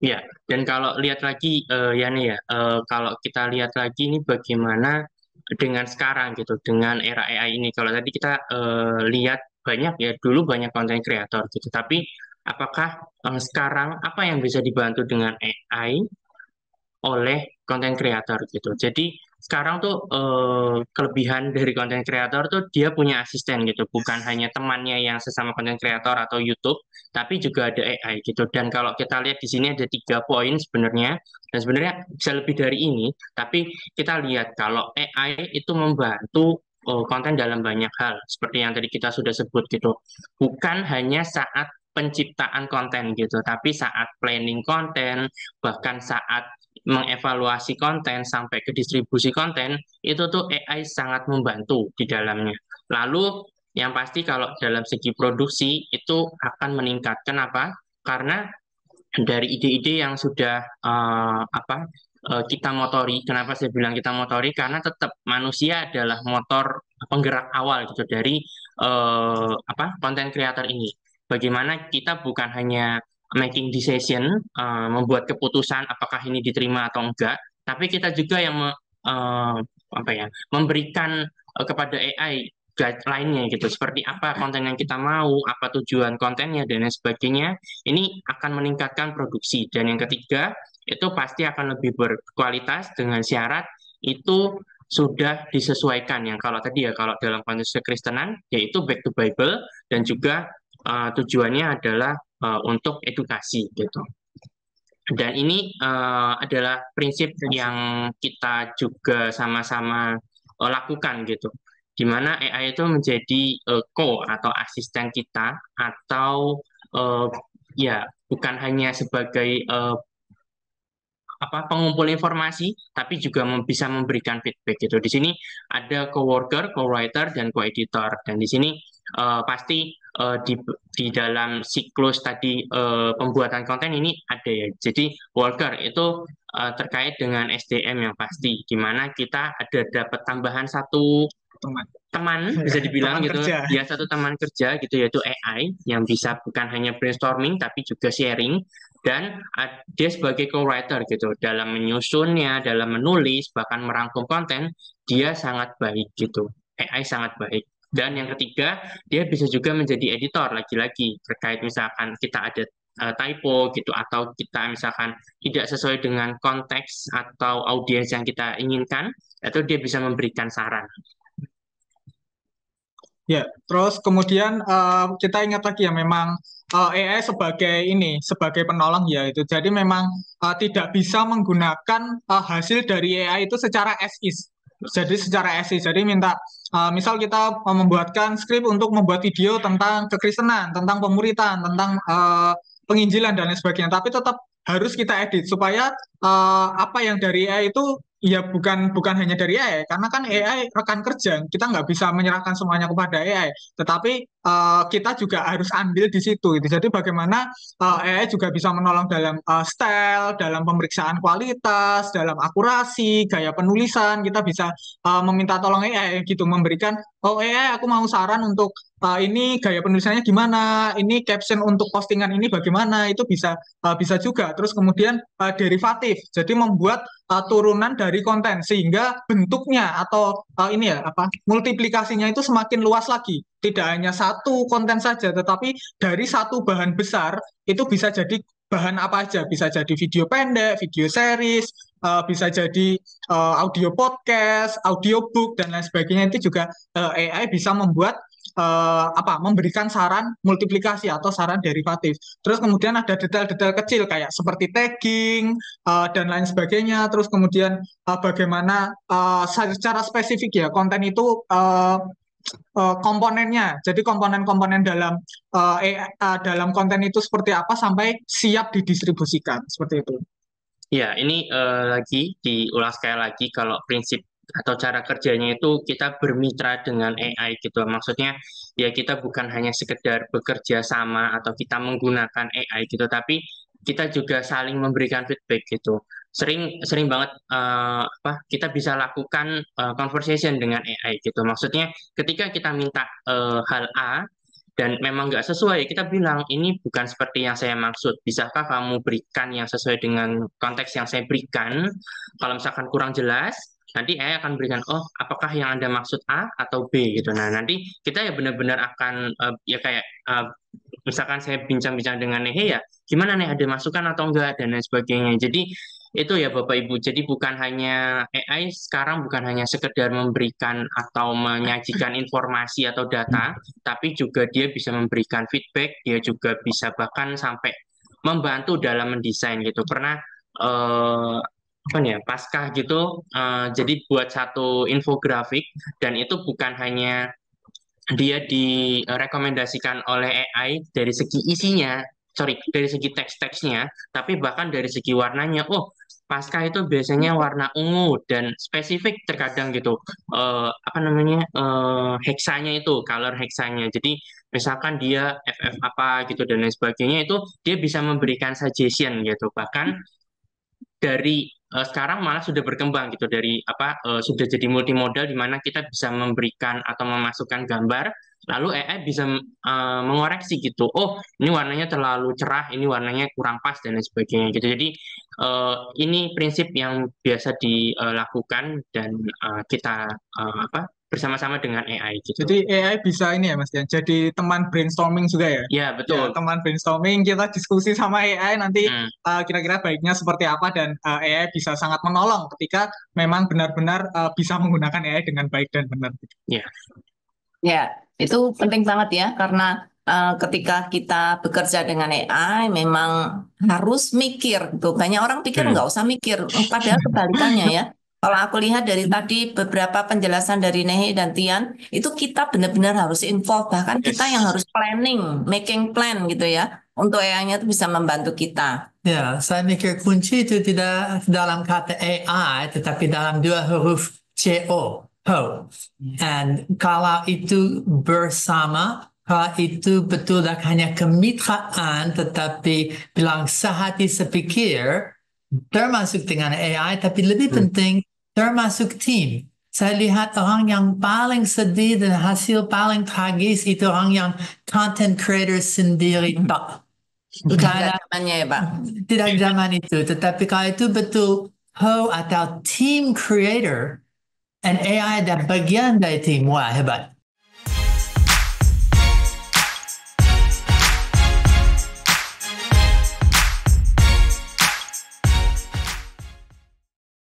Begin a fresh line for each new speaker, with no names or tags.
Ya, dan kalau lihat lagi ya nih ya, kalau kita lihat lagi ini bagaimana dengan sekarang gitu, dengan era AI ini. Kalau tadi kita lihat banyak ya, dulu banyak konten kreator gitu, tapi apakah sekarang apa yang bisa dibantu dengan AI oleh konten kreator gitu. Jadi sekarang tuh kelebihan dari konten kreator tuh dia punya asisten gitu, bukan hanya temannya yang sesama konten kreator atau YouTube, tapi juga ada AI gitu. Dan kalau kita lihat di sini ada 3 poin sebenarnya, dan sebenarnya bisa lebih dari ini, tapi kita lihat kalau AI itu membantu konten dalam banyak hal, seperti yang tadi kita sudah sebut gitu. Bukan hanya saat penciptaan konten gitu, tapi saat planning konten, bahkan saat mengevaluasi konten sampai ke distribusi konten, itu tuh AI sangat membantu di dalamnya. Lalu yang pasti kalau dalam segi produksi itu akan meningkat. Kenapa? Karena dari ide-ide yang sudah kita motori. Kenapa saya bilang kita motori? Karena tetap manusia adalah motor penggerak awal gitu dari konten kreator ini. Bagaimana kita bukan hanya making decision, membuat keputusan apakah ini diterima atau enggak, tapi kita juga yang memberikan kepada AI guideline-nya gitu, seperti apa konten yang kita mau, apa tujuan kontennya dan lain sebagainya. Ini akan meningkatkan produksi. Dan yang ketiga, itu pasti akan lebih berkualitas dengan syarat itu sudah disesuaikan. Yang kalau tadi ya, kalau dalam konteks kekristenan, yaitu back to Bible, dan juga tujuannya adalah untuk edukasi gitu. Dan ini adalah prinsip yang kita juga sama-sama lakukan gitu, di mana AI itu menjadi co atau asisten kita, atau eh, ya bukan hanya sebagai pengumpul informasi, tapi juga bisa memberikan feedback gitu. Di sini ada coworker, co-writer, dan co-editor. Dan di sini pasti di dalam siklus tadi pembuatan konten ini ada ya. Jadi worker itu terkait dengan SDM yang pasti, di mana kita ada dapat tambahan satu
teman
teman bisa dibilang
teman
gitu
kerja.
ya, satu teman kerja gitu, yaitu AI yang bisa bukan hanya brainstorming tapi juga sharing. Dan dia sebagai co-writer gitu, dalam menyusunnya, dalam menulis, bahkan merangkum konten, dia sangat baik gitu. AI sangat baik. Dan yang ketiga, dia bisa juga menjadi editor lagi-lagi terkait misalkan kita ada typo gitu, atau kita misalkan tidak sesuai dengan konteks atau audiens yang kita inginkan, itu dia bisa memberikan saran.
Ya, terus kemudian kita ingat lagi ya memang AI sebagai ini sebagai penolong ya itu. Jadi memang tidak bisa menggunakan hasil dari AI itu secara as is. Jadi secara as is. Jadi minta misal kita membuatkan skrip untuk membuat video tentang kekristenan, tentang pemuritan, tentang penginjilan dan lain sebagainya. Tapi tetap harus kita edit supaya apa yang dari AI itu ya bukan hanya dari AI, karena kan AI rekan kerja, kita nggak bisa menyerahkan semuanya kepada AI, tetapi kita juga harus ambil di situ. Gitu. Jadi bagaimana AI juga bisa menolong dalam style, dalam pemeriksaan kualitas, dalam akurasi, gaya penulisan, kita bisa meminta tolong AI gitu, memberikan, oh AI aku mau saran untuk ini gaya penulisannya gimana, ini caption untuk postingan ini bagaimana, itu bisa juga. Terus kemudian derivatif, jadi membuat turunan dari konten sehingga bentuknya atau ini ya apa multiplikasinya itu semakin luas lagi. Tidak hanya satu konten saja, tetapi dari satu bahan besar itu bisa jadi bahan apa aja, bisa jadi video pendek, video series, bisa jadi audio podcast, audiobook dan lain sebagainya. Itu juga AI bisa membuat memberikan saran multiplikasi atau saran derivatif. Terus kemudian ada detail-detail kecil kayak seperti tagging dan lain sebagainya. Terus kemudian bagaimana secara spesifik ya konten itu komponennya. Jadi komponen-komponen dalam konten itu seperti apa sampai siap didistribusikan seperti itu.
Ya, ini lagi diulang sekali lagi kalau prinsip atau cara kerjanya itu kita bermitra dengan AI gitu. Maksudnya ya kita bukan hanya sekedar bekerja sama atau kita menggunakan AI gitu, tapi kita juga saling memberikan feedback gitu. Sering sering banget kita bisa lakukan conversation dengan AI gitu. Maksudnya ketika kita minta hal A, dan memang nggak sesuai, kita bilang ini bukan seperti yang saya maksud. Bisakah kamu berikan yang sesuai dengan konteks yang saya berikan? Kalau misalkan kurang jelas, nanti AI akan berikan, oh, apakah yang Anda maksud A atau B gitu. Nah, nanti kita ya benar-benar akan ya kayak misalkan saya bincang-bincang dengan Nehe ya, gimana nih ada masukan atau enggak dan lain sebagainya. Jadi itu ya Bapak Ibu. Jadi bukan hanya AI sekarang bukan hanya sekedar memberikan atau menyajikan informasi atau data, tapi juga dia bisa memberikan feedback, dia juga bisa bahkan sampai membantu dalam mendesain gitu. Pernah apa nih ya, Paskah gitu, jadi buat satu infografik dan itu bukan hanya dia direkomendasikan oleh AI dari segi isinya, sorry, dari segi teks-teksnya, tapi bahkan dari segi warnanya. Oh, Pasca itu biasanya warna ungu dan spesifik terkadang gitu. Apa namanya heksanya itu, color heksanya. Jadi misalkan dia FF apa gitu dan lain sebagainya itu dia bisa memberikan suggestion gitu. Bahkan dari sekarang malah sudah berkembang gitu dari apa sudah jadi multimodal di mana kita bisa memberikan atau memasukkan gambar lalu AI bisa mengoreksi gitu. Oh, ini warnanya terlalu cerah, ini warnanya kurang pas dan lain sebagainya gitu. Jadi ini prinsip yang biasa dilakukan dan kita apa bersama-sama dengan AI gitu.
Jadi AI bisa ini ya Mas ya, jadi teman brainstorming juga ya.
Ya,
Ya,
betul.
teman brainstorming kita diskusi sama AI nanti
Hmm,
kira-kira baiknya seperti apa dan AI bisa sangat menolong ketika memang benar-benar bisa menggunakan AI dengan baik dan benar.
ya.
Ya, itu penting banget ya, karena ketika kita bekerja dengan AI, memang harus mikir. Tuh, banyak orang pikir
Hmm,
nggak usah mikir, padahal kebalikannya ya. Kalau aku lihat dari tadi beberapa penjelasan dari Nehi dan Tian, itu kita benar-benar harus involve, bahkan kita yang
yes.
harus planning, making plan gitu ya, untuk AI-nya itu bisa membantu kita.
Ya, saya mikir kunci itu tidak dalam kata AI, tetapi dalam dua huruf CO, ho. Dan kalau itu bersama, kalau itu betul hanya kemitraan, tetapi bilang sehati sepikir, termasuk dengan AI, tapi lebih
Hmm,
penting termasuk tim. Saya lihat orang yang paling sedih dan hasil paling tragis itu orang yang content creator sendiri.
Udah nggak
Karena
zamannya ya, Pak.
tidak zaman itu, tetapi kalau itu betul ho atau team creator, and AI ada bagian dari tim, wah hebat.